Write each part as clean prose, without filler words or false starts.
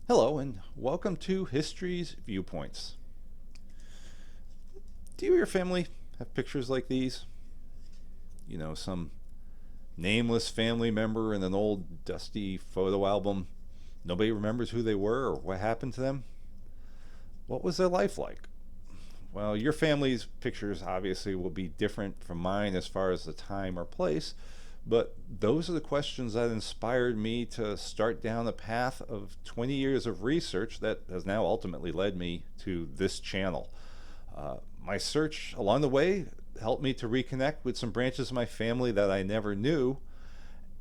Hello and welcome to History's Viewpoints. Do you or your family have pictures like these? You know, some nameless family member in an old dusty photo album. Nobody remembers who they were or what happened to them. What was their life like? Well, your family's pictures obviously will be different from mine as far as the time or place, but those are the questions that inspired me to start down a path of 20 years of research that has now ultimately led me to this channel. My search along the way helped me to reconnect with some branches of my family that I never knew.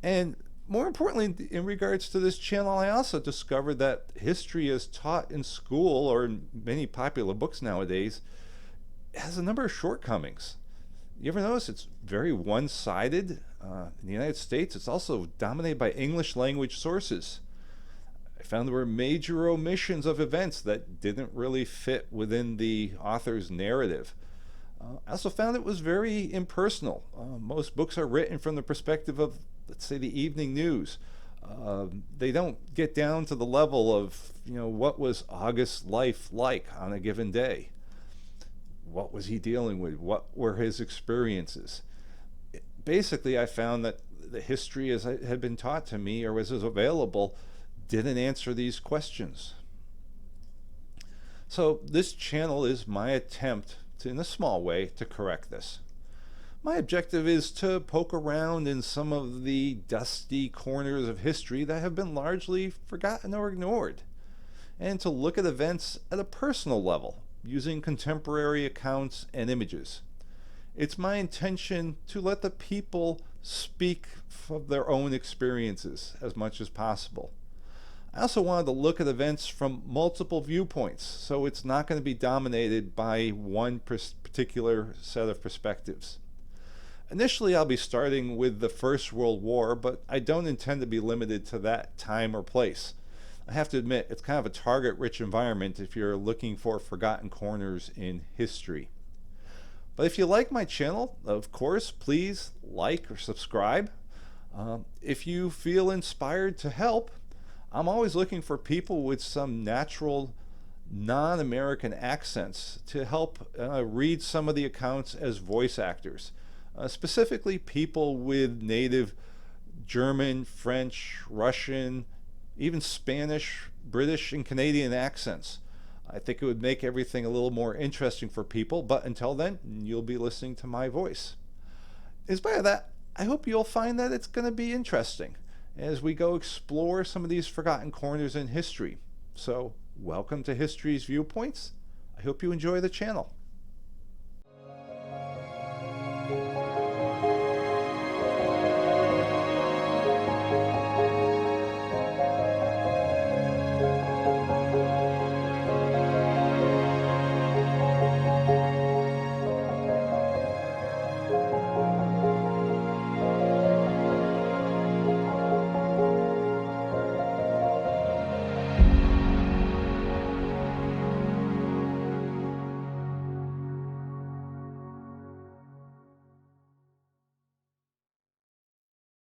And more importantly, in regards to this channel, I also discovered that history is taught in school or in many popular books nowadays has a number of shortcomings. You ever notice it's very one-sided? In the United States, it's also dominated by English language sources. I found there were major omissions of events that didn't really fit within the author's narrative. I also found it was very impersonal. Most books are written from the perspective of, let's say, the evening news. They don't get down to the level of, what was August's life like on a given day? What was he dealing with? What were his experiences? Basically, I found that the history as it had been taught to me or as is available didn't answer these questions. So this channel is my attempt to, in a small way, to correct this. My objective is to poke around in some of the dusty corners of history that have been largely forgotten or ignored, and to look at events at a personal level using contemporary accounts and images. It's my intention to let the people speak of their own experiences as much as possible. I also wanted to look at events from multiple viewpoints, so it's not going to be dominated by one particular set of perspectives. Initially, I'll be starting with the First World War, but I don't intend to be limited to that time or place. I have to admit, it's kind of a target-rich environment if you're looking for forgotten corners in history. But if you like my channel, of course, please like or subscribe. If you feel inspired to help, I'm always looking for people with some natural non-American accents to help read some of the accounts as voice actors. Specifically people with native German, French, Russian, even Spanish, British, and Canadian accents. I think it would make everything a little more interesting for people, but until then, you'll be listening to my voice. In spite of that, I hope you'll find that it's going to be interesting as we go explore some of these forgotten corners in history. So, welcome to History's Viewpoints. I hope you enjoy the channel.